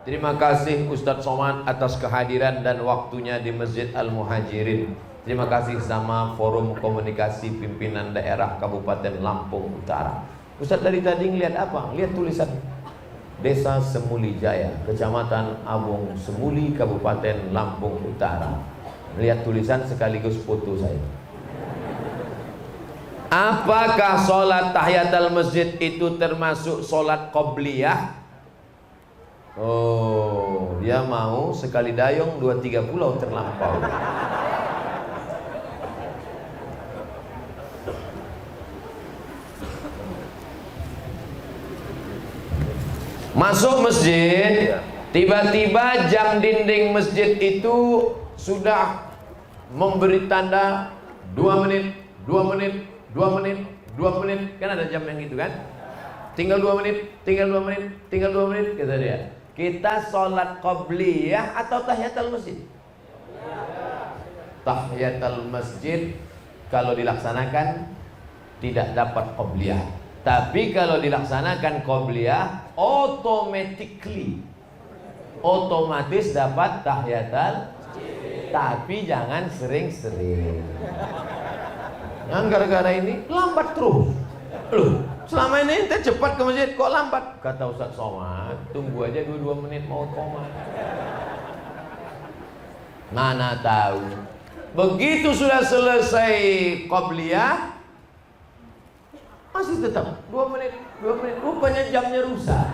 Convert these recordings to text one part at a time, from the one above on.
Terima kasih Ustadz Somad atas kehadiran dan waktunya di Masjid Al-Muhajirin. Terima kasih sama Forum Komunikasi Pimpinan Daerah Kabupaten Lampung Utara. Ustadz dari tadi ngeliat apa? Lihat tulisan Desa Semuli Jaya, Kecamatan Abung Semuli, Kabupaten Lampung Utara. Lihat tulisan sekaligus foto saya. Apakah sholat tahiyatul masjid itu termasuk sholat qobliyah? Oh, dia mau sekali dayung 2-3 pulau terlampau. Masuk masjid, tiba-tiba jam dinding masjid itu sudah memberi tanda 2 menit, 2 menit, 2 menit, 2 menit. Kan ada jam yang gitu kan? Tinggal 2 menit, tinggal 2 menit, tinggal 2 menit, kata dia. Kita sholat qobliyah atau tahiyatul masjid? Tahiyatul masjid kalau dilaksanakan tidak dapat qobliyah. Tapi kalau dilaksanakan qobliyah, otomatis dapat tahiyatul. Tapi jangan sering-sering. Jangan gara-gara ini lambat terus. Loh, selama ini ente cepat ke masjid, kok lambat? Kata Ustadz Somad, tunggu aja 2 menit mau koma. Mana tahu. Begitu sudah selesai qobliyah, masih tetap 2 menit, 2 menit. Rupanya jamnya rusak.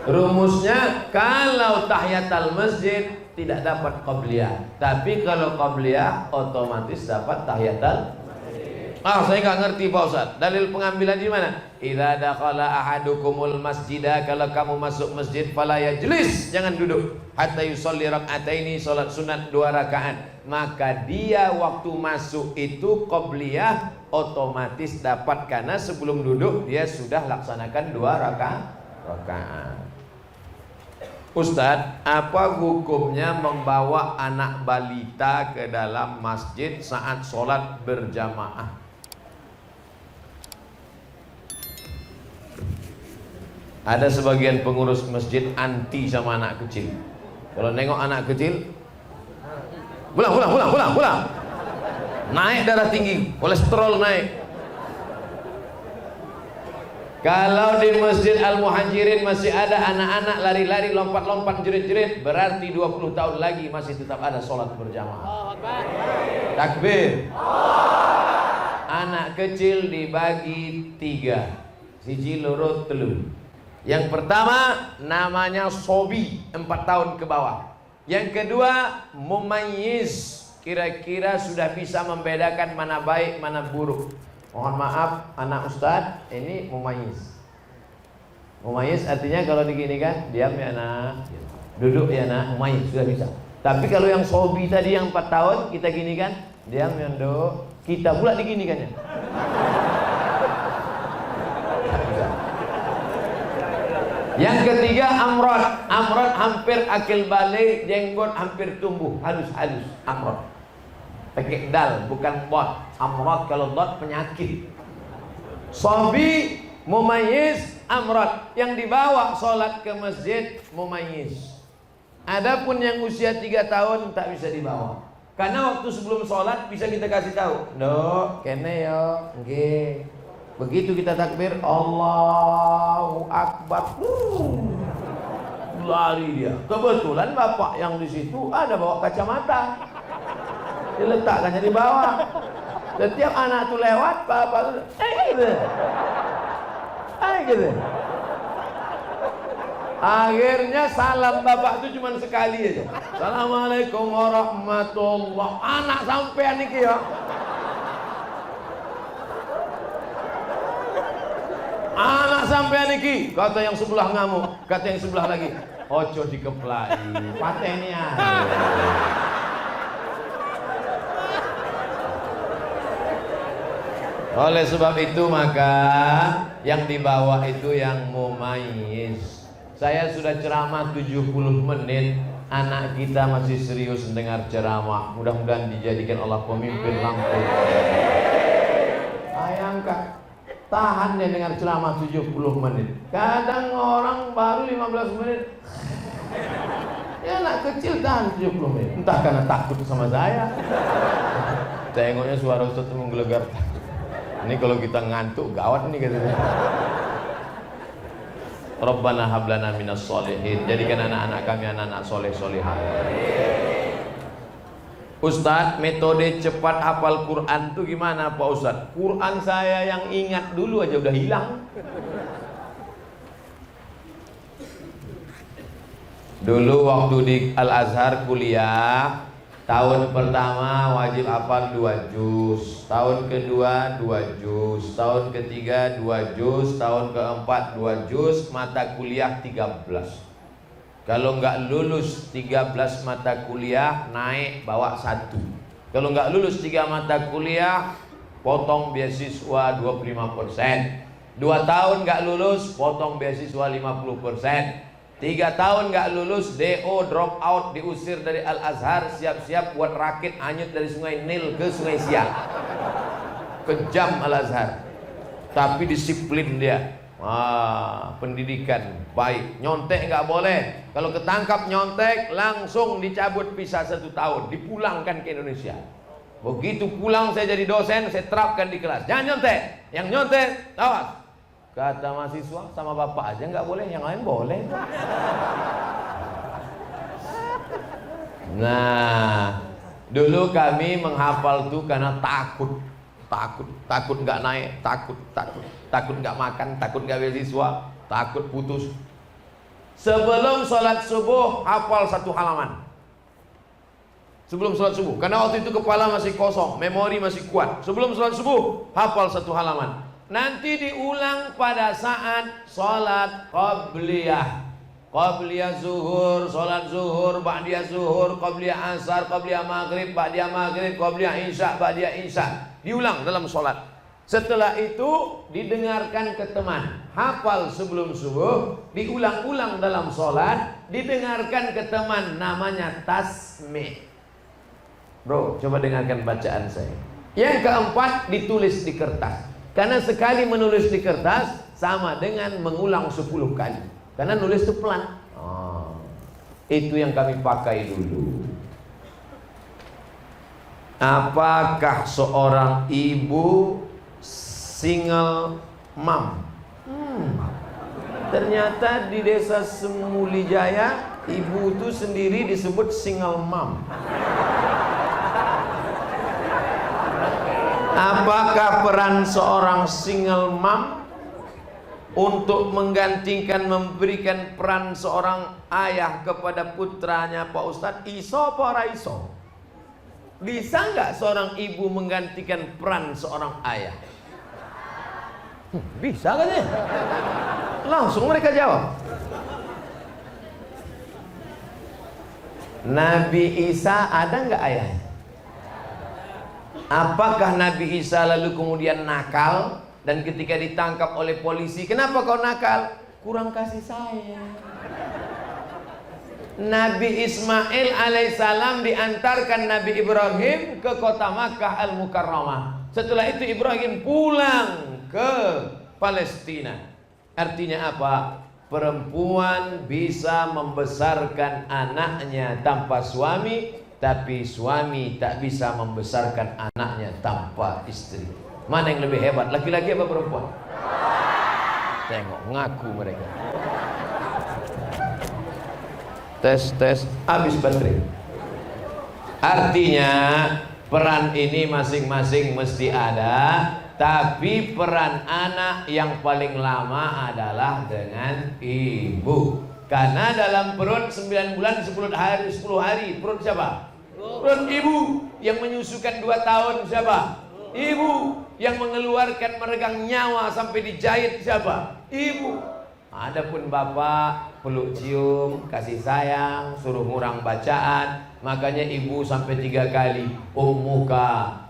Rumusnya kalau tahiyatul masjid tidak dapat qobliyah, tapi kalau qobliyah otomatis dapat tahiyatul. Saya nggak ngerti Pak Ustaz. Dalil pengambilan di mana? Idza dakhala ahadukumul masjidah, kalau kamu masuk masjid fala yajlis, jangan duduk. Hatta yusolli rak'ataini, salat sunat 2 rakaat. Maka dia waktu masuk itu qobliyah otomatis dapat, karena sebelum duduk dia sudah laksanakan 2 rakaat. Ustadz, apa hukumnya membawa anak balita ke dalam masjid saat sholat berjamaah? Ada sebagian pengurus masjid anti sama anak kecil. Kalau nengok anak kecil, pulang. Naik darah tinggi, kolesterol naik. Kalau di Masjid Al-Muhajirin masih ada anak-anak lari-lari, lompat-lompat, jerit-jerit, berarti 20 tahun lagi masih tetap ada sholat berjamaah. Takbir. Anak kecil dibagi 3, siji loro telu. Yang pertama namanya sobi, 4 tahun ke bawah. Yang kedua mumayyiz, kira-kira sudah bisa membedakan mana baik mana buruk. Mohon maaf anak ustadz, ini mumayyiz. Mumayyiz artinya kalau diginikan, diam ya nak, duduk ya nak, mumayyiz sudah bisa. Tapi kalau yang sobi tadi yang 4 tahun kita ginikan, diam ya nduk, kita pula diginikannya. Yang ketiga amrod hampir akil balik, jenggot hampir tumbuh, halus amrod. Pakai dal bukan bot. Amrod kalau dot penyakit. Sobi, mumayyiz, amrod. Yang dibawa sholat ke masjid mumayyiz. Adapun yang usia 3 tahun tak bisa dibawa. Karena waktu sebelum sholat bisa kita kasih tahu, "Nduk, kene yo, nggih." Begitu kita takbir, Allahu Akbar, lari dia. Kebetulan bapak yang di situ ada bawa kacamata, diletakkannya di bawah. Setiap anak tuh lewat, bapak tuh, gitu. Akhirnya salam bapak tuh cuma sekali aja. Assalamualaikum warahmatullah. Anak sampean niki ya. Anak sampean niki, kata yang sebelah ngamuk, kata yang sebelah lagi, ojo dikeplai, pateni aja. Oleh sebab itu maka yang di bawah itu yang mumayyiz. Saya sudah ceramah 70 menit, anak kita masih serius mendengar ceramah. Mudah-mudahan dijadikan Allah pemimpin Lampung. Bayangkan tahan dia dengar ceramah 70 menit. Kadang orang baru 15 menit. Ya anak kecil tahan 70 menit. Entah karena takut sama saya. Tengoknya suara Ustaz menggelegar. Ini kalau kita ngantuk gawat nih katanya. Rabbana hablana minas solihin. Jadikan anak-anak kami anak-anak soleh-solehah. Ustadz, metode cepat hafal Quran tuh gimana Pak Ustadz? Quran saya yang ingat dulu aja udah hilang. Dulu waktu di Al-Azhar kuliah, tahun pertama wajib hafal 2 juz, tahun kedua 2 juz, tahun ketiga 2 juz, tahun keempat 2 juz, mata kuliah 13. Kalau nggak lulus 13 mata kuliah, naik bawa 1. Kalau nggak lulus 3 mata kuliah, potong beasiswa 25%. 2 tahun nggak lulus, potong beasiswa 50%. 3 tahun nggak lulus, DO, drop out, diusir dari Al-Azhar, siap-siap buat rakit hanyut dari Sungai Nil ke Sungai Siak. Kejam Al-Azhar, tapi disiplin dia. Pendidikan baik. Nyontek nggak boleh. Kalau ketangkap nyontek, langsung dicabut visa 1 tahun, dipulangkan ke Indonesia. Begitu pulang saya jadi dosen, saya terapkan di kelas. Jangan nyontek. Yang nyontek, awas. Kata mahasiswa, sama bapak aja nggak boleh, yang lain boleh. Nah, dulu kami menghafal tuh karena takut nggak naik, takut nggak makan, takut nggak beasiswa, takut putus. Sebelum sholat subuh hafal 1 halaman. Sebelum sholat subuh, karena waktu itu kepala masih kosong, memori masih kuat. Sebelum sholat subuh hafal 1 halaman. Nanti diulang pada saat sholat qabliyah. Qabliyah zuhur, sholat zuhur, ba'diyah zuhur, qabliyah asar, qabliyah maghrib, ba'diyah maghrib, qabliyah isya, ba'diyah isya. Diulang dalam sholat. Setelah itu didengarkan ke teman. Hafal sebelum subuh, diulang-ulang dalam sholat, didengarkan ke teman, namanya tasmi'. Bro, coba dengarkan bacaan saya. Yang keempat, ditulis di kertas. Karena sekali menulis di kertas sama dengan mengulang 10 kali. Karena nulis itu pelan. Itu yang kami pakai dulu. Apakah seorang ibu single mom? Ternyata di desa Semulijaya, ibu itu sendiri disebut single mom. Apakah peran seorang single mom untuk menggantikan, memberikan peran seorang ayah kepada putranya Pak Ustadz? Iso apa ora iso? Bisa nggak seorang ibu menggantikan peran seorang ayah? Bisa katanya. Langsung mereka jawab. Nabi Isa ada nggak ayahnya? Apakah Nabi Isa lalu kemudian nakal dan ketika ditangkap oleh polisi, kenapa kau nakal? Kurang kasih sayang. Nabi Ismail alaihissalam diantarkan Nabi Ibrahim ke kota Makkah al-Mukarramah. Setelah itu Ibrahim pulang ke Palestina. Artinya apa? Perempuan bisa membesarkan anaknya tanpa suami, tapi suami tak bisa membesarkan anaknya tanpa istri. Mana yang lebih hebat, laki-laki apa perempuan? Tengok, ngaku mereka. Tes, habis baterai. Artinya peran ini masing-masing mesti ada, tapi peran anak yang paling lama adalah dengan ibu. Karena dalam perut 9 bulan 10 hari perut siapa? Perut ibu. Yang menyusukan 2 tahun siapa? Ibu. Yang mengeluarkan meregang nyawa sampai dijahit siapa? Ibu. Adapun bapak peluk cium, kasih sayang, suruh ngurang bacaan. Makanya ibu sampai 3 kali ummuka,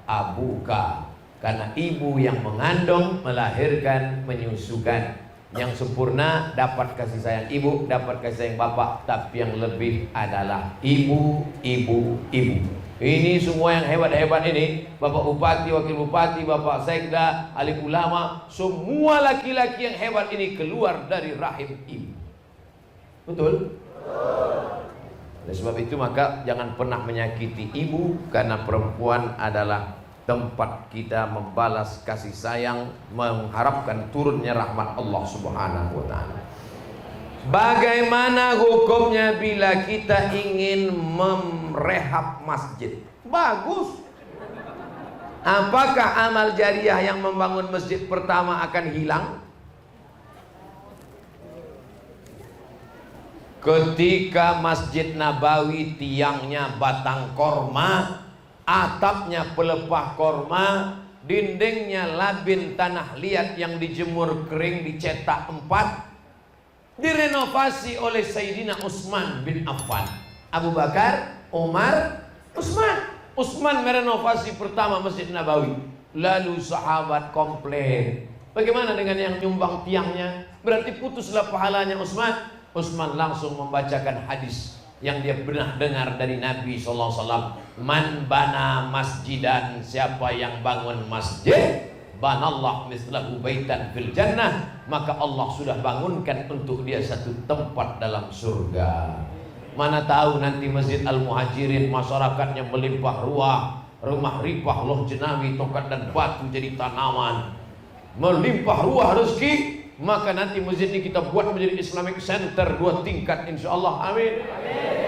abuka. Karena ibu yang mengandung, melahirkan, menyusukan. Yang sempurna dapat kasih sayang ibu, dapat kasih sayang bapak, tapi yang lebih adalah ibu. Ini semua yang hebat-hebat ini, Bapak Bupati, Wakil Bupati, Bapak Sekda, alim ulama, semua laki-laki yang hebat ini keluar dari rahim ibu. Betul? Oleh sebab itu maka jangan pernah menyakiti ibu, karena perempuan adalah tempat kita membalas kasih sayang, mengharapkan turunnya rahmat Allah Subhanahu wa taala. Bagaimana hukumnya bila kita ingin merehab masjid? Bagus. Apakah amal jariah yang membangun masjid pertama akan hilang? Ketika Masjid Nabawi tiangnya batang korma, atapnya pelepah korma, dindingnya labin tanah liat yang dijemur kering dicetak 4, direnovasi oleh Sayyidina Utsman bin Affan. Abu Bakar, Umar, Utsman. Utsman merenovasi pertama Masjid Nabawi. Lalu sahabat komplain, bagaimana dengan yang nyumbang tiangnya? Berarti putuslah pahalanya Utsman. Utsman langsung membacakan hadis yang dia pernah dengar dari Nabi SAW. Man bana masjidan, siapa yang bangun masjid, banallah mislahu baitan fil jannah, maka Allah sudah bangunkan untuk dia satu tempat dalam surga. Mana tahu nanti Masjid Al-Muhajirin masyarakatnya melimpah ruah, rumah ripah loh jenawi, tokat dan batu jadi tanaman, melimpah ruah rezeki, maka nanti masjid ini kita buat menjadi Islamic Center 2 tingkat insyaallah. Amin.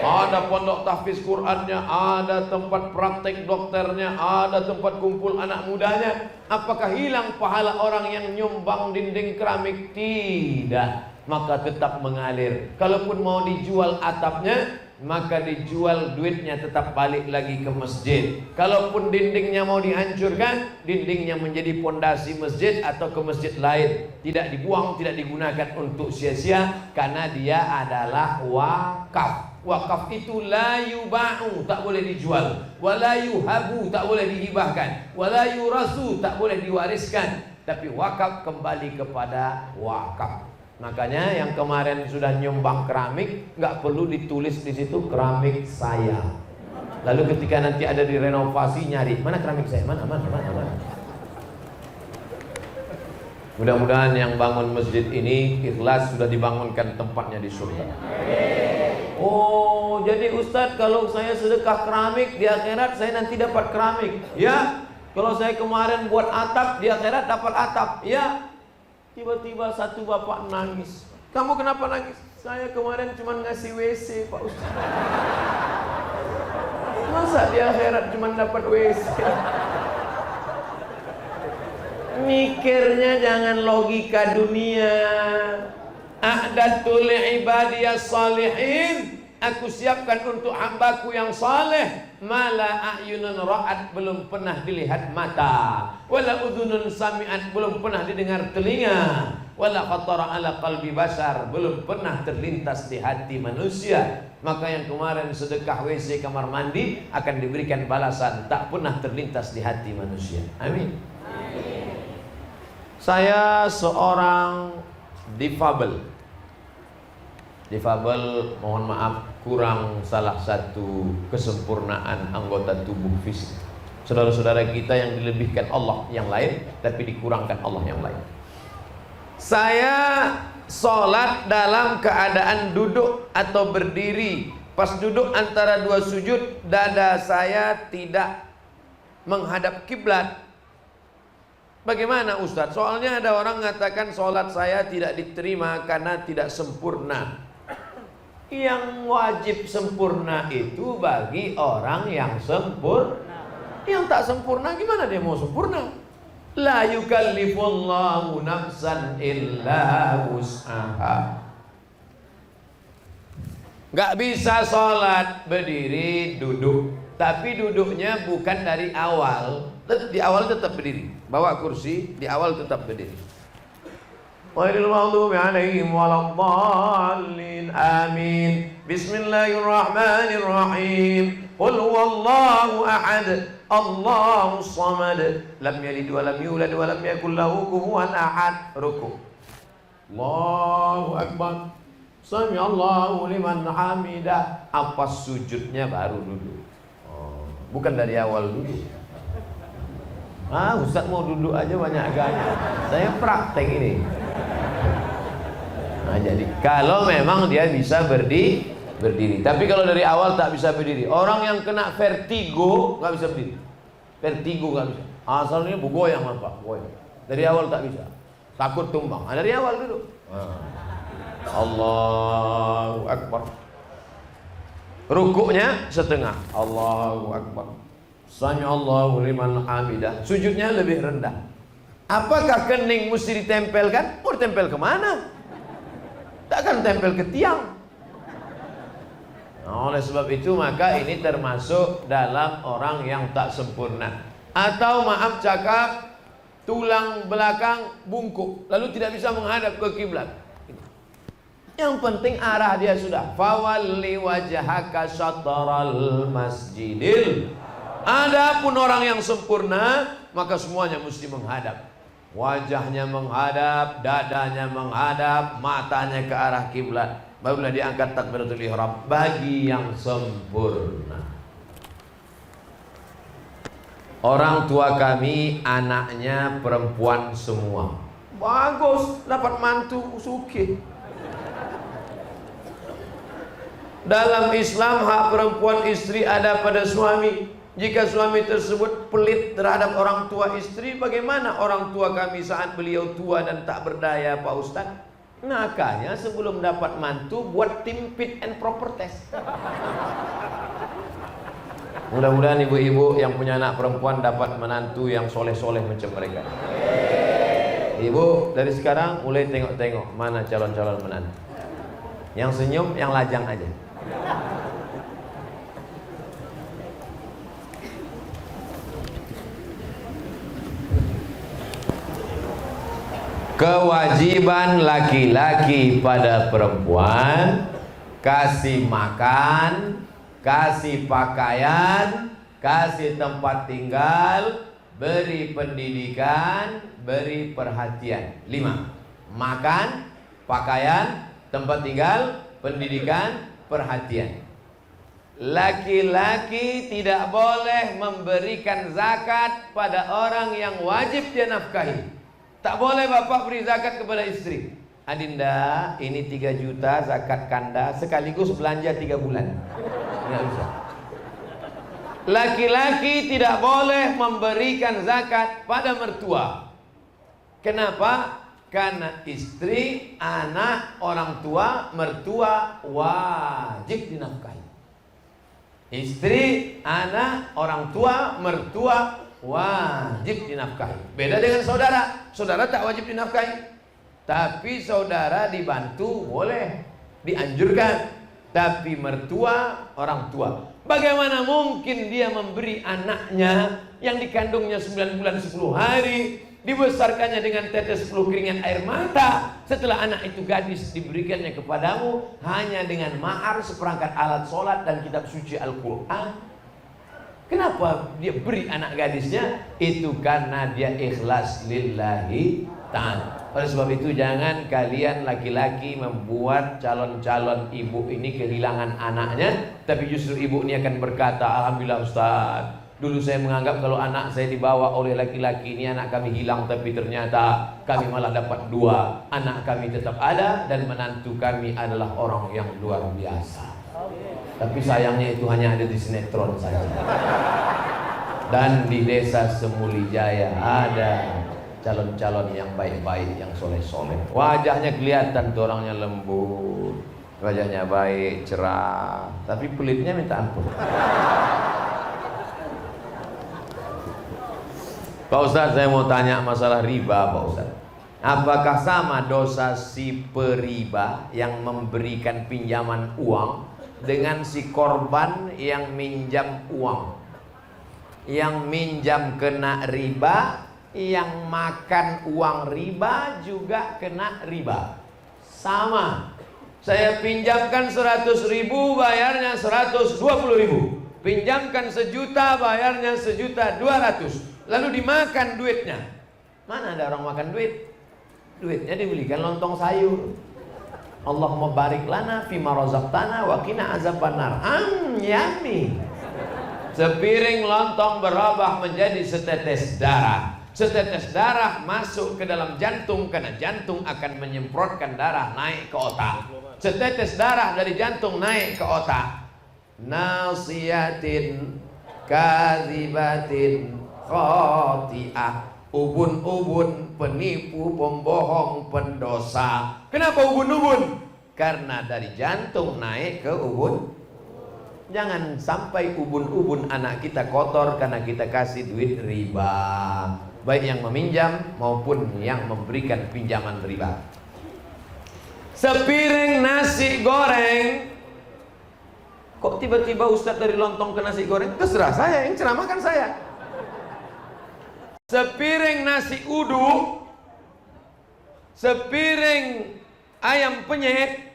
Ada pondok tahfiz Qur'annya, ada tempat praktek dokternya, ada tempat kumpul anak mudanya. Apakah hilang pahala orang yang nyumbang dinding keramik? Tidak, maka tetap mengalir. Kalaupun mau dijual atapnya, maka dijual, duitnya tetap balik lagi ke masjid. Kalaupun dindingnya mau dihancurkan, dindingnya menjadi pondasi masjid atau ke masjid lain, tidak dibuang, tidak digunakan untuk sia-sia, karena dia adalah wakaf. Wakaf itu la yuba'u, tak boleh dijual, wala yuhabu, tak boleh dihibahkan, wala yurasu, tak boleh diwariskan, tapi wakaf kembali kepada wakaf. Makanya yang kemarin sudah nyumbang keramik, nggak perlu ditulis di situ keramik saya. Lalu ketika nanti ada direnovasi, nyari mana keramik saya, mana. Mudah-mudahan yang bangun masjid ini ikhlas, sudah dibangunkan tempatnya di surga. Oh, jadi Ustadz, kalau saya sedekah keramik di akhirat saya nanti dapat keramik. Ya, kalau saya kemarin buat atap di akhirat dapat atap. Ya. Tiba-tiba satu bapak nangis. Kamu kenapa nangis? Saya kemarin cuma ngasih WC, Pak Ustaz. Masa di akhirat cuma dapat WC? Mikirnya jangan logika dunia. A'datul ibadiyas salihin, aku siapkan untuk hambaku yang saleh, mala a'yunun ra'at, belum pernah dilihat mata, wala udhunun sami'at, belum pernah didengar telinga, wala khatara ala qalbi bashar, belum pernah terlintas di hati manusia. Maka yang kemarin sedekah WC kamar mandi akan diberikan balasan tak pernah terlintas di hati manusia. Amin. Saya seorang difabel. Difabel, mohon maaf, kurang salah satu kesempurnaan anggota tubuh fisik. Saudara-saudara kita yang dilebihkan Allah yang lain, tapi dikurangkan Allah yang lain. Saya sholat dalam keadaan duduk atau berdiri. Pas duduk antara 2 sujud, dada saya tidak menghadap kiblat. Bagaimana Ustadz? Soalnya ada orang mengatakan sholat saya tidak diterima karena tidak sempurna. Yang wajib sempurna itu bagi orang yang sempurna. Yang tak sempurna gimana dia mau sempurna? La yukallifullahu nafsan illa wus'aha. Gak bisa sholat berdiri duduk, tapi duduknya bukan dari awal. Di awal tetap berdiri, bawa kursi, di awal tetap berdiri. Ghairil maghdubi 'alaihim waladdallin. Amin. Bismillahirrahmanirrahim. Qul huwallahu ahad, Allahus samad, lam yalid wa lam yulad wa lam yakul lahu kufuwan ahad. Ruku'. Allahu akbar. Sami Allahu liman hamidah. Apa sujudnya baru duduk. bukan dari awal duduk. Ustaz mau duduk aja banyak gaya. Saya praktek ini. Nah, jadi kalau memang dia bisa berdiri. Tapi kalau dari awal tak bisa berdiri. Orang yang kena vertigo nggak bisa berdiri. Vertigo nggak bisa. Asalnya goyang apa? Goyang. Dari awal tak bisa. Takut tumbang. Dari awal dulu. Allahu Akbar. Rukuknya setengah. Allahu Akbar. Sami Allahu liman hamidah. Sujudnya lebih rendah. Apakah kening mesti ditempelkan? Mau ditempel kemana? Takkan tempel ke tiang. Nah, oleh sebab itu maka ini termasuk dalam orang yang tak sempurna. Atau maaf cakap, tulang belakang bungkuk, lalu tidak bisa menghadap ke kiblat. Yang penting arah dia sudah. Fawalli wajhaka syatral masjidil. Adapun orang yang sempurna, maka semuanya mesti menghadap. Wajahnya menghadap, dadanya menghadap, matanya ke arah kiblat. Barulah diangkat takbiratul ihram bagi yang sempurna. Orang tua kami anaknya perempuan semua. Bagus, dapat mantu sugih. Dalam Islam hak perempuan istri ada pada suami. Jika suami tersebut pelit terhadap orang tua istri, bagaimana orang tua kami saat beliau tua dan tak berdaya, Pak Ustaz? Makanya sebelum dapat mantu buat tim fit and proper test. Mudah-mudahan ibu-ibu yang punya anak perempuan dapat menantu yang soleh-soleh macam mereka. Ibu dari sekarang mulai tengok-tengok mana calon-calon menantu. Yang senyum, yang lajang aja. Kewajiban laki-laki pada perempuan: kasih makan, kasih pakaian, kasih tempat tinggal, beri pendidikan, beri perhatian. 5. Makan, pakaian, tempat tinggal, pendidikan, perhatian. Laki-laki tidak boleh memberikan zakat pada orang yang wajib dia nafkahi. Tak boleh bapak beri zakat kepada istri. Adinda, ini 3 juta zakat kanda sekaligus belanja 3 bulan. Nggak bisa. Laki-laki tidak boleh memberikan zakat pada mertua. Kenapa? Karena istri, anak, orang tua, mertua wajib dinafkahi. Istri, anak, orang tua, mertua wajib dinafkahi. Beda dengan saudara. Saudara tak wajib dinafkahi. Tapi saudara dibantu boleh, dianjurkan. Tapi mertua, orang tua, bagaimana mungkin dia memberi anaknya yang dikandungnya 9 bulan 10 hari, dibesarkannya dengan tetes 10 keringat air mata, setelah anak itu gadis diberikannya kepadamu hanya dengan mahar seperangkat alat sholat dan kitab suci Al-Quran? Kenapa dia beri anak gadisnya? Itu karena dia ikhlas lillahi ta'ala. Oleh sebab itu jangan kalian laki-laki membuat calon-calon ibu ini kehilangan anaknya, tapi justru ibu ini akan berkata, alhamdulillah Ustaz, dulu saya menganggap kalau anak saya dibawa oleh laki-laki ini anak kami hilang, tapi ternyata kami malah dapat 2. Anak kami tetap ada dan menantu kami adalah orang yang luar biasa. Tapi sayangnya itu hanya ada di sinetron saja. Dan di desa Semulijaya ada calon-calon yang baik-baik, yang soleh-soleh. Wajahnya kelihatan tuh orangnya lembut, wajahnya baik, cerah, tapi pelitnya minta ampun. Pak Ustaz, saya mau tanya masalah riba, Pak Ustaz. Apakah sama dosa si periba yang memberikan pinjaman uang dengan si korban yang minjam uang? Yang minjam kena riba, yang makan uang riba juga kena riba. Sama. Saya pinjamkan 100.000, bayarnya 120.000. Pinjamkan 1 juta, bayarnya 1.200.000. Lalu dimakan duitnya. Mana ada orang makan duit? Duitnya dibelikan lontong sayur. Allahumma barik lana fima razaqtana wa qina azabannar. Yummy. Sepiring lontong berubah menjadi setetes darah. Setetes darah masuk ke dalam jantung karena jantung akan menyemprotkan darah naik ke otak. Setetes darah dari jantung naik ke otak. Nasiyatin kadzibatin khati'ah. Ubun-ubun, penipu, pembohong, pendosa. Kenapa ubun-ubun? Karena dari jantung naik ke ubun. Jangan sampai ubun-ubun anak kita kotor karena kita kasih duit riba, baik yang meminjam maupun yang memberikan pinjaman riba. Sepiring nasi goreng. Kok tiba-tiba Ustadz dari lontong ke nasi goreng? Terserah saya, yang ceramahkan saya. Sepiring nasi uduk, sepiring ayam penyet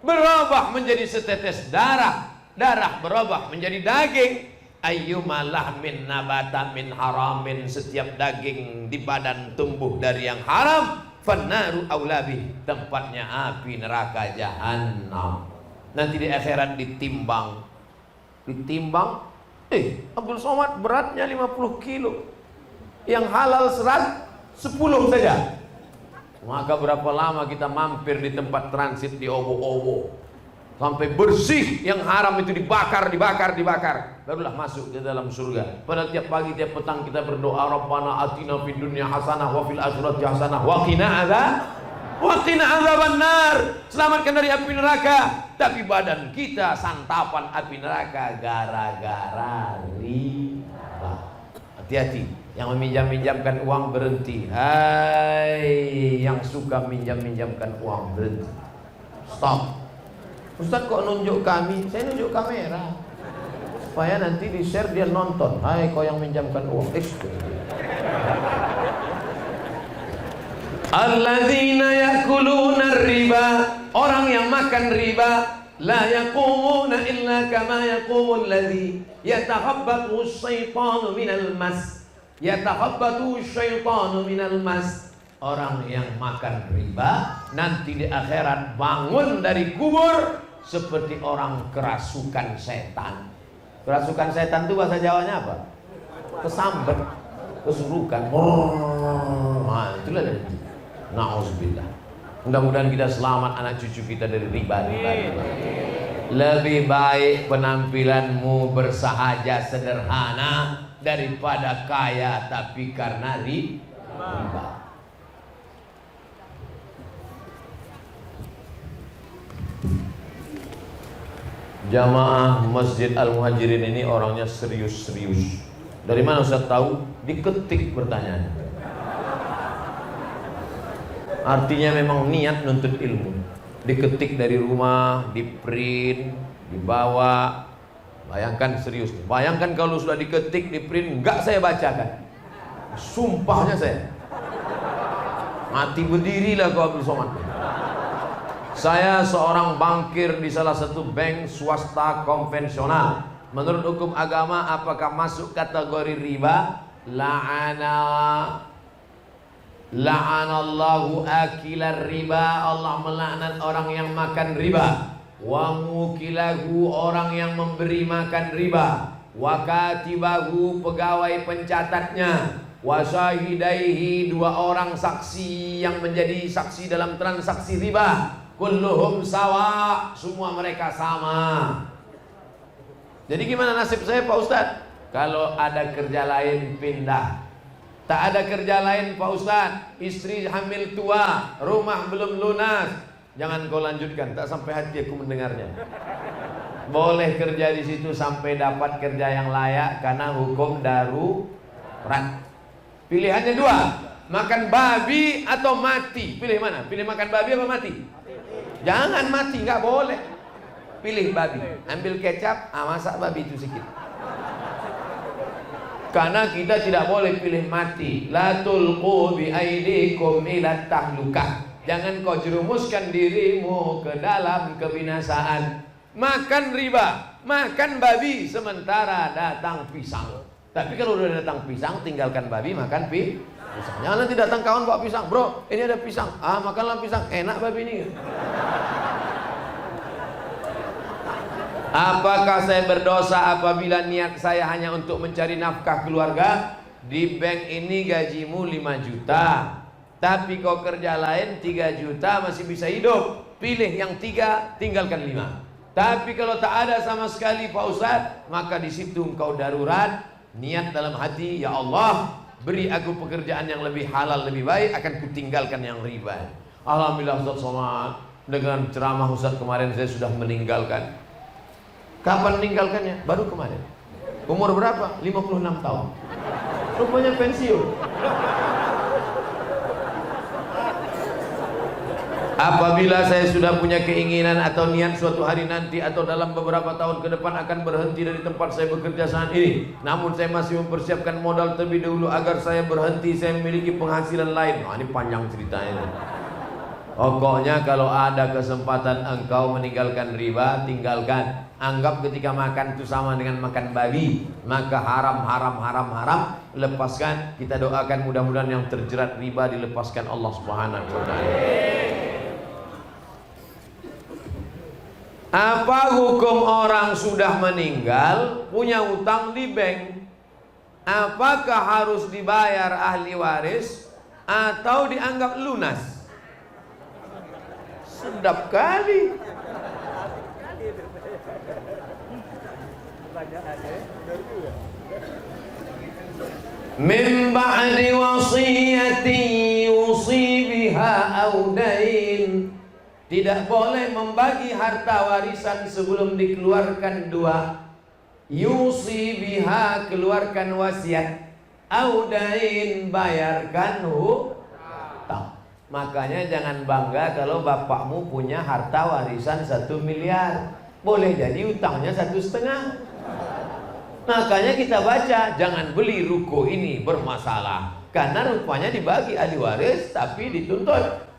berubah menjadi setetes darah, darah berubah menjadi daging. Ayyuma lahmin nabata min haramin, setiap daging di badan tumbuh dari yang haram, fannaru aulabi, tempatnya api neraka jahanam. Nanti di akhirat ditimbang. Abdul Somad beratnya 50 kilo, yang halal 10 saja. Maka berapa lama kita mampir di tempat transit di Obo-Obo sampai bersih, yang haram itu dibakar, barulah masuk ke dalam surga. Pada tiap pagi tiap petang kita berdoa, Rabbana atina fid dunya hasanah wa fil akhirati hasanah wa qina adzabannar. Selamatkan dari api neraka. Tapi badan kita santapan api neraka gara-gara riba. Hati-hati, yang meminjam-minjamkan uang berhenti. Hai, yang suka minjam-minjamkan uang berhenti. Stop. Ustaz kok nunjuk kami? Saya nunjuk kamera supaya nanti di share dia nonton. Hai kau yang minjamkan uang. Alladzina yakuluna riba, orang yang makan riba, la yaqumuna illa kama yaqumul ladzi yatakhabbathu asyaitanu minal mas. Yatakhabbathu asyaitanu minal mas. Orang yang makan riba nanti di akhirat bangun dari kubur seperti orang kerasukan setan. Kerasukan setan itu bahasa Jawanya apa? Kesambet, kesurukan. Nah, itulah dari itu. Na'udzubillah. Mudah-mudahan kita selamat, anak cucu kita dari riba. Lebih baik penampilanmu bersahaja sederhana daripada kaya tapi karena riba. Jamaah Masjid Al-Muhajirin ini orangnya serius-serius. Dari mana Ustaz tahu? Diketik pertanyaannya. Artinya memang niat nuntut ilmu. Diketik dari rumah, di print, dibawa. Bayangkan serius. Bayangkan kalau sudah diketik, di print, enggak saya bacakan. Sumpahnya saya. Mati berdirilah kau Abdul Somad. Saya seorang bankir di salah satu bank swasta konvensional. Menurut hukum agama apakah masuk kategori riba? La'anallahu akilar riba, Allah melaknat orang yang makan riba. Wa mukilahu, orang yang memberi makan riba. Wa katibahu, pegawai pencatatnya. Wa syahidaihi, 2 orang saksi yang menjadi saksi dalam transaksi riba. Kulluhum sawa, semua mereka sama. Jadi gimana nasib saya Pak Ustadz? Kalau ada kerja lain pindah. Tak ada kerja lain Pak Ustadz, istri hamil tua, rumah belum lunas. Jangan kau lanjutkan, tak sampai hati aku mendengarnya. Boleh kerja di situ sampai dapat kerja yang layak karena hukum darurat. Pilihannya 2, makan babi atau mati. Pilih mana? Pilih makan babi apa mati? Jangan mati, nggak boleh. Pilih babi, ambil kecap, masak babi itu sedikit. Karena kita tidak boleh pilih mati. La tulqu bi aidikum ila tahlukah. Jangan kau jerumuskan dirimu ke dalam kebinasaan. Makan riba, makan babi, sementara datang pisang. Tapi kalau udah datang pisang, tinggalkan babi, makan pisang. Jangan nanti datang kawan bawa pisang, bro, ini ada pisang. Makanlah pisang, enak babi ini. Apakah saya berdosa apabila niat saya hanya untuk mencari nafkah keluarga? Di bank ini gajimu 5 juta, tapi kau kerja lain 3 juta masih bisa hidup. Pilih yang 3, tinggalkan 5. Tapi kalau tak ada sama sekali Pak Ustadz, maka di situ engkau darurat, niat dalam hati, ya Allah, beri aku pekerjaan yang lebih halal, lebih baik, akan kutinggalkan yang riba. Alhamdulillah Ustadz Somad, dengan ceramah Ustadz kemarin saya sudah meninggalkan. Kapan meninggalkannya? Baru kemarin. Umur berapa? 56 tahun. Rupanya pensiun. Apabila saya sudah punya keinginan atau niat suatu hari nanti atau dalam beberapa tahun ke depan akan berhenti dari tempat saya bekerja saat ini, namun saya masih mempersiapkan modal terlebih dahulu agar saya berhenti, saya memiliki penghasilan lain. Ini panjang ceritanya. Pokoknya kalau ada kesempatan engkau meninggalkan riba, tinggalkan. Anggap ketika makan itu sama dengan makan babi, maka haram, lepaskan. Kita doakan mudah-mudahan yang terjerat riba dilepaskan Allah Subhanahu wa taala. Apa hukum orang sudah meninggal punya utang di bank? Apakah harus dibayar ahli waris atau dianggap lunas? Sedap kali. Min ba'di wasiyatin yusi biha aw dain. Tidak boleh membagi harta warisan sebelum dikeluarkan dua. Yusi biha, keluarkan wasiat. Aw dain, bayarkan hutang. Makanya jangan bangga kalau bapakmu punya harta warisan 1 miliar. Boleh jadi utangnya 1,5. Makanya kita baca, jangan beli ruko ini bermasalah, karena rupanya dibagi ahli waris tapi dituntut.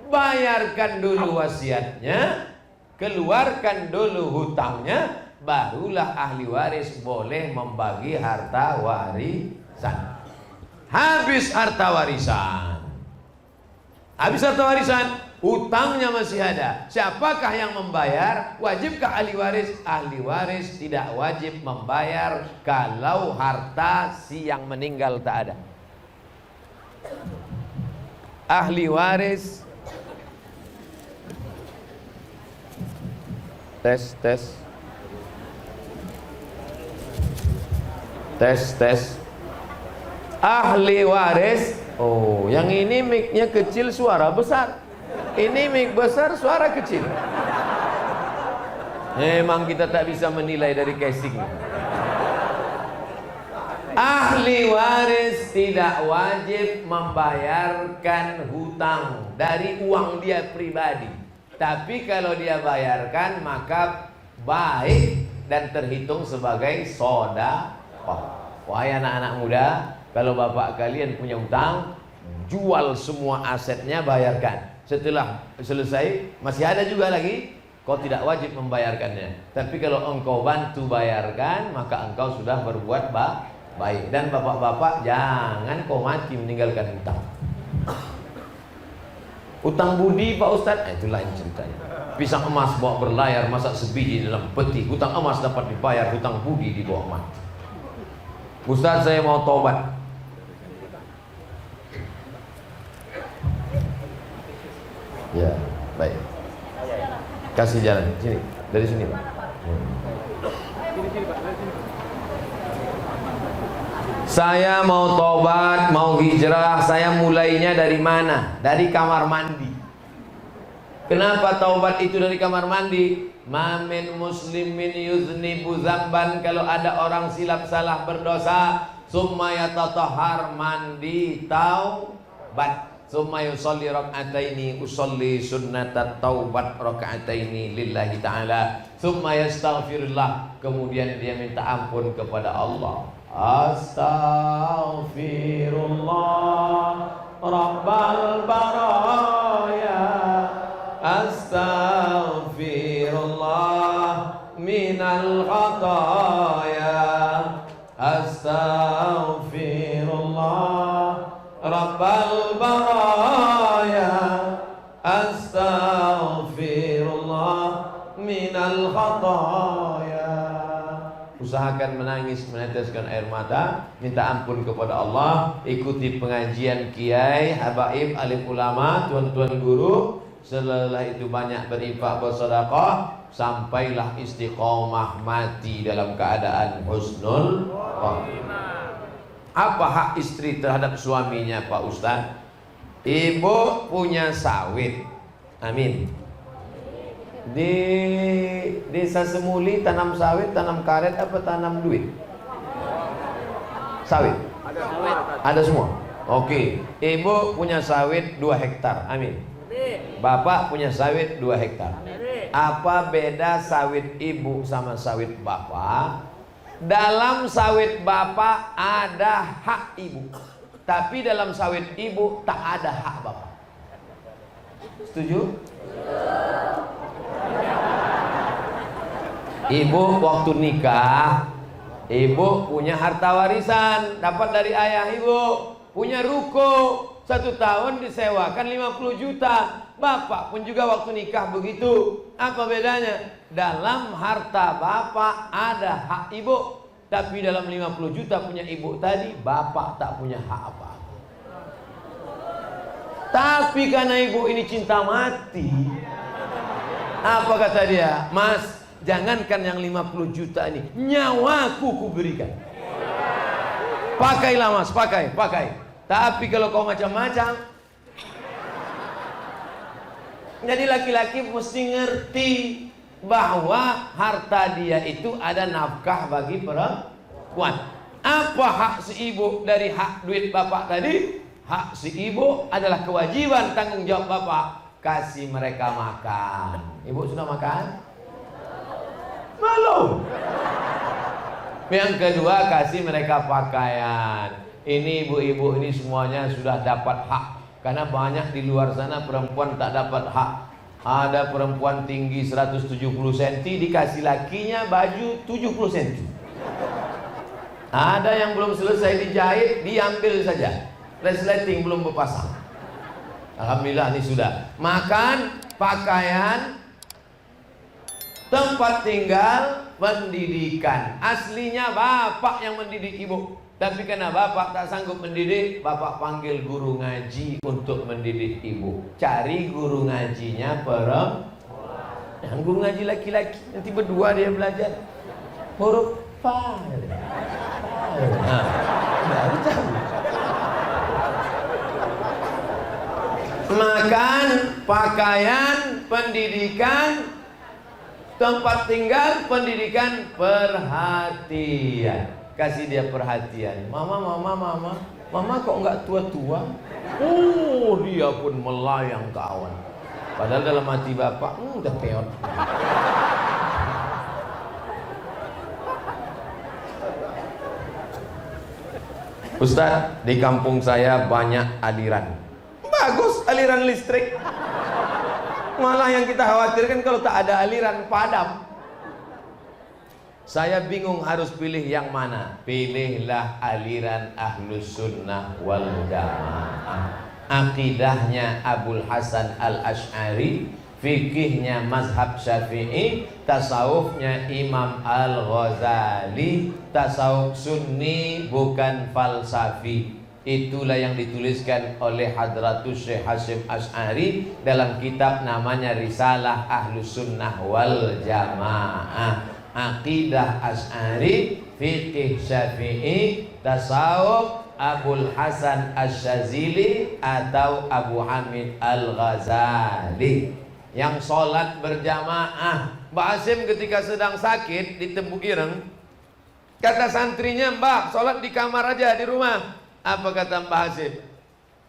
Bayarkan dulu wasiatnya, keluarkan dulu hutangnya, barulah ahli waris boleh membagi harta warisan. Habis harta warisan, hutangnya masih ada. Siapakah yang membayar? Wajibkah ahli waris? Ahli waris tidak wajib membayar kalau harta si yang meninggal tak ada. Ahli waris tes. Ahli waris. Oh, yang ini mic-nya kecil, suara besar. Ini mic besar, suara kecil. Memang kita tak bisa menilai dari casing. Ahli waris tidak wajib membayarkan hutang dari uang dia pribadi. Tapi kalau dia bayarkan maka baik dan terhitung sebagai sedekah. Wahai anak-anak muda, kalau bapak kalian punya hutang, jual semua asetnya, bayarkan. Setelah selesai masih ada juga lagi, kau tidak wajib membayarkannya. Tapi kalau engkau bantu bayarkan, maka engkau sudah berbuat baik. Dan bapak-bapak, jangan kau mati meninggalkan hutang. Hutang budi Pak Ustadz, itu lain ceritanya. Pisang emas bawa berlayar, masak sebiji dalam peti. Hutang emas dapat dibayar, hutang budi dibawa mati. Ustadz, saya mau tobat. Ya, baik. Kasih jalan sini, dari sini, Pak. Saya mau tobat, mau hijrah. Saya mulainya dari mana? Dari kamar mandi. Kenapa taubat itu dari kamar mandi? Mamin muslimin yuznibu zamban. Kalau ada orang silap salah berdosa, summa yatatahhar, mandi taubat. Summa yusalli rak'ataini, usolli sunnatat taubat rak'ataini lillahi ta'ala. Summa yastaghfirullah, kemudian dia minta ampun kepada Allah. Astaghfirullah Rabbal baraya, astaghfirullah minal khataya, astaghfirullah Rabbal baraya, astaghfirullah minal khataya. usahakan menangis, meneteskan air mata, minta ampun kepada Allah, ikuti pengajian kiai, habaib, alim ulama, tuan-tuan guru. Setelah itu banyak berinfak, bersedekah, sampailah istiqomah mati dalam keadaan husnul khotimah. Apa hak istri terhadap suaminya, Pak Ustaz? Ibu punya sawit, amin. Di Desa Semuli tanam sawit, tanam karet apa tanam duit? Sawit. Ada semua. Oke. Ibu punya sawit 2 hektar. Amin. Bapak punya sawit 2 hektar. Apa beda sawit ibu sama sawit bapak? Dalam sawit bapak ada hak ibu, tapi dalam sawit ibu tak ada hak bapak. Setuju? Ibu waktu nikah, ibu punya harta warisan dapat dari ayah ibu, punya ruko 1 tahun disewakan 50 juta. Bapak pun juga waktu nikah begitu. Apa bedanya? Dalam harta bapak ada hak ibu, tapi dalam 50 juta punya ibu tadi, bapak tak punya hak apa-apa. Tapi karena ibu ini cinta mati, apa kata dia? Mas, jangankan yang 50 juta ini, nyawaku kuberikan. Pakailah mas, pakai. Tapi kalau kau macam-macam, jadi laki-laki mesti ngerti bahwa harta dia itu ada nafkah bagi perempuan. Apa hak si ibu dari hak duit bapak tadi? Hak si ibu adalah kewajiban tanggung jawab bapak, kasih mereka makan. Ibu sudah makan? Belum. Yang kedua, kasih mereka pakaian. Ini ibu-ibu ini semuanya sudah dapat hak. Karena banyak di luar sana perempuan tak dapat hak. Ada perempuan tinggi 170 cm dikasih lakinya baju 70 cm. Ada yang belum selesai dijahit, diambil saja. Resleting belum berpasang. Alhamdulillah ini sudah. Makan, pakaian, tempat tinggal, pendidikan. Aslinya bapak yang mendidik ibu, tapi karena bapak tak sanggup mendidik, bapak panggil guru ngaji untuk mendidik ibu. Cari guru ngajinya perempuan. Yang guru ngaji laki-laki, nanti berdua dia belajar huruf fa. Baru tahu. Makan, pakaian, pendidikan, tempat tinggal, pendidikan, perhatian. Kasih dia perhatian. Mama kok nggak tua-tua? Oh, dia pun melayang kawan. Padahal dalam hati bapak, udah peot. Ustaz, di kampung saya banyak aliran. Bagus aliran listrik. Malah yang kita khawatirkan kalau tak ada aliran, padam. Saya bingung harus pilih yang mana. Pilihlah aliran Ahlus Sunnah wal Jamaah. Akidahnya Abul Hasan Al-Asy'ari, fikihnya mazhab Syafi'i, tasawufnya Imam Al-Ghazali, tasawuf Sunni bukan falsafi. Itulah yang dituliskan oleh Hadratus Syekh Hasyim Asy'ari dalam kitab namanya Risalah Ahlus Sunnah wal Jamaah. Aqidah Asy'ari, fikih Syafi'i, tasawuf Abul Hasan Asy-Syadzili atau Abu Hamid Al-Ghazali. Yang sholat berjamaah. Mbak Hasim ketika sedang sakit di Tembuk Ireng, kata santrinya, Mbak sholat di kamar aja di rumah. Apa kata Mbah Hasim?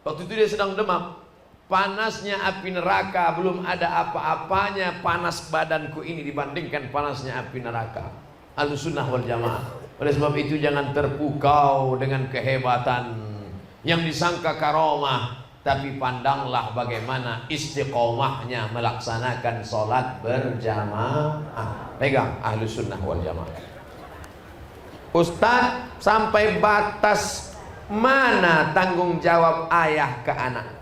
Waktu itu dia sedang demam. Panasnya api neraka, belum ada apa-apanya panas badanku ini dibandingkan panasnya api neraka. Ahlus Sunnah wal Jamaah. Oleh sebab itu jangan terpukau dengan kehebatan yang disangka karomah, tapi pandanglah bagaimana istiqomahnya melaksanakan sholat berjamaah. Pegang Ahlus Sunnah wal Jamaah. Ustaz, sampai batas mana tanggung jawab ayah ke anak?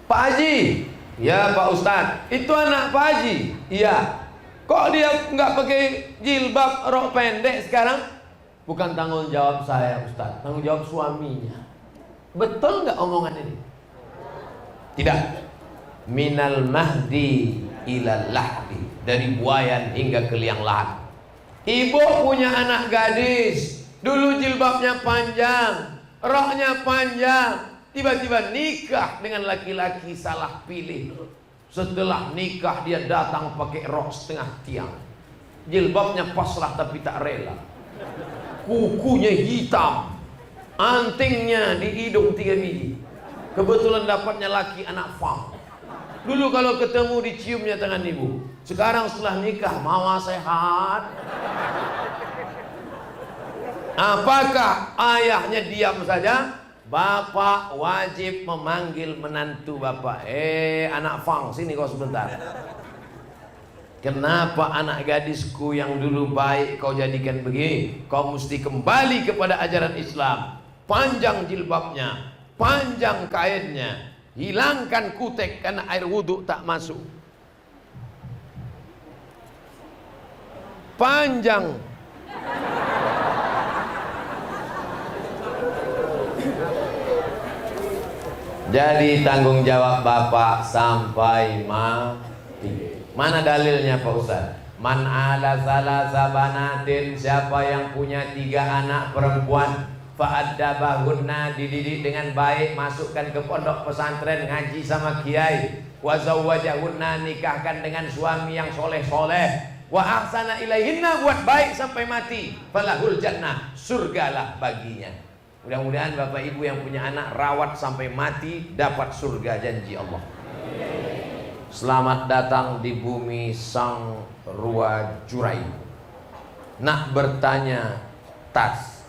Pak Haji, ya Pak Ustadz, itu anak Pak Haji. Iya. Kok dia nggak pakai jilbab, rok pendek sekarang? Bukan tanggung jawab saya, Ustaz, tanggung jawab suaminya. Betul nggak omongan ini? Tidak. Minal mahdi ilal lahdi, dari buayan hingga ke liang lahat. Ibu punya anak gadis, dulu jilbabnya panjang, roknya panjang, tiba-tiba nikah dengan laki-laki salah pilih. Setelah nikah dia datang pakai rok setengah tiang, jilbabnya pasrah tapi tak rela, kukunya hitam, antingnya di hidung 3 biji. Kebetulan dapatnya laki anak fam. Dulu kalau ketemu diciumnya tangan ibu. Sekarang setelah nikah, mama sehat. Apakah ayahnya diam saja? Bapak wajib memanggil menantu bapak. Anak Fang, sini kau sebentar. Kenapa anak gadisku yang dulu baik kau jadikan begini? Kau mesti kembali kepada ajaran Islam. Panjang jilbabnya, panjang kainnya, hilangkan kutek karena air wudhu tak masuk. Panjang. Jadi tanggung jawab bapak sampai mati. Mana dalilnya Pak Ustaz? Man ala salasa banatin, siapa yang punya 3 anak perempuan, fa'addabahunna, dididik dengan baik, masukkan ke pondok pesantren, ngaji sama kiai, wa zawwajahunna, nikahkan dengan suami yang soleh-soleh, wa ahsana ilaihinna, buat baik sampai mati, falahul jannah, surgalah baginya. Mudah-mudahan Bapak Ibu yang punya anak rawat sampai mati dapat surga, janji Allah. Selamat datang di bumi sang Rua Jurai. Nak bertanya tas,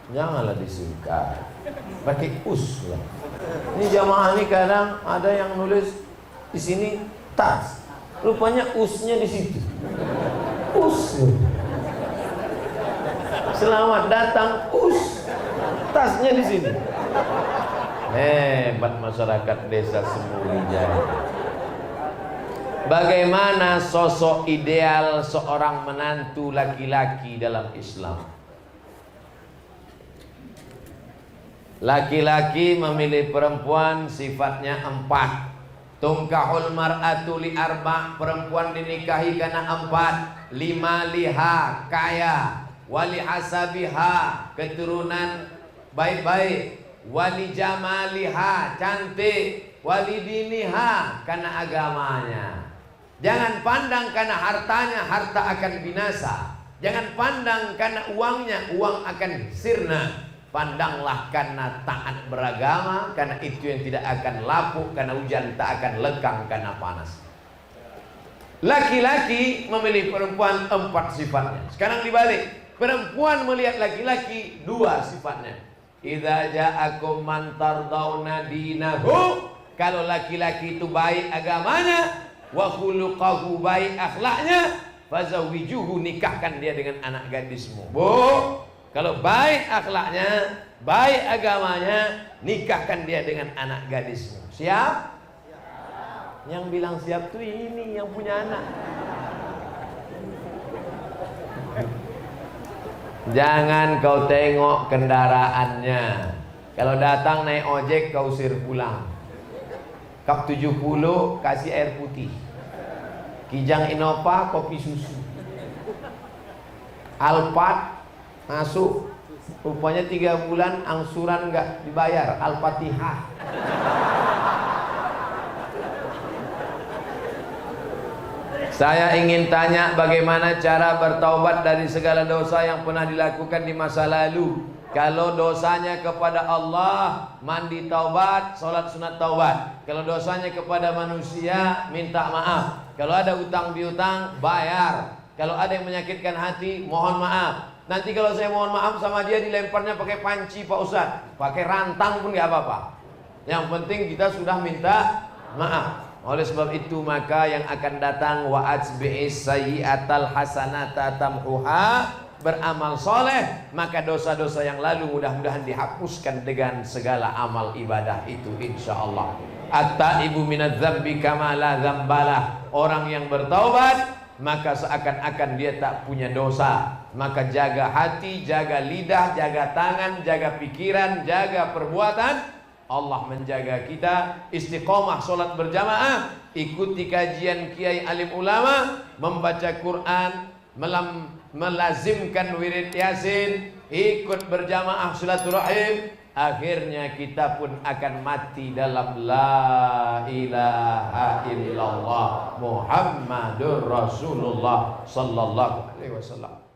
janganlah disingkat, pakai us lah. Ini jamaah ini kadang ada yang nulis di sini tas, rupanya usnya di situ. Us. Selamat datang us, tasnya di sini. Hebat masyarakat desa Semulijaya. Bagaimana sosok ideal seorang menantu laki-laki dalam Islam? Laki-laki memilih perempuan sifatnya 4. Tungkahul mar'atu li arba', perempuan dinikahi karena 4. 5 liha, kaya, wali hasabiha, keturunan baik-baik, wali jamaliha, cantik, wali diniha, karena agamanya. Jangan pandang karena hartanya, harta akan binasa. Jangan pandang karena uangnya, uang akan sirna. Pandanglah karena taat beragama, karena itu yang tidak akan lapuk, karena hujan tak akan lekang karena panas. Laki-laki memilih perempuan 4 sifatnya. Sekarang dibalik, perempuan melihat laki-laki 2 sifatnya. Idza ja'akum man tardawna dinahu, kalau laki-laki itu baik agamanya, wa khuluquhu, baik akhlaknya, fazawwijuhu, nikahkan dia dengan anak gadismu. Bu, kalau baik akhlaknya, baik agamanya, nikahkan dia dengan anak gadismu. Siap? Yang bilang siap tuh ini yang punya anak. Jangan kau tengok kendaraannya. Kalau datang naik ojek kau usir pulang. Kap 70 kasih air putih, Kijang Innova kopi susu, Alphard masuk, rupanya 3 bulan angsuran nggak dibayar, Al-Fatihah. Saya ingin tanya, bagaimana cara bertaubat dari segala dosa yang pernah dilakukan di masa lalu? Kalau dosanya kepada Allah, mandi taubat, sholat sunat taubat. Kalau dosanya kepada manusia, minta maaf. Kalau ada utang piutang, bayar. Kalau ada yang menyakitkan hati, mohon maaf. Nanti kalau saya mohon maaf sama dia, dilemparnya pakai panci Pak Ustadz, pakai rantang pun gak apa-apa. Yang penting kita sudah minta maaf. Oleh sebab itu maka yang akan datang, wa atsbi'is sayyi'atal hasanata tamhuha, beramal soleh, maka dosa-dosa yang lalu mudah-mudahan dihapuskan dengan segala amal ibadah itu, insya Allah. At-taibu minadz dzambi kama la dzambalah, orang yang bertaubat maka seakan-akan dia tak punya dosa. Maka jaga hati, jaga lidah, jaga tangan, jaga pikiran, jaga perbuatan. Allah menjaga kita. Istiqomah solat berjamaah, ikuti kajian kiai alim ulama, membaca Quran, melazimkan wirid yasin, ikut berjamaah silaturahim. Akhirnya kita pun akan mati dalam la ilaha illallah Muhammadur Rasulullah sallallahu alaihi wasallam.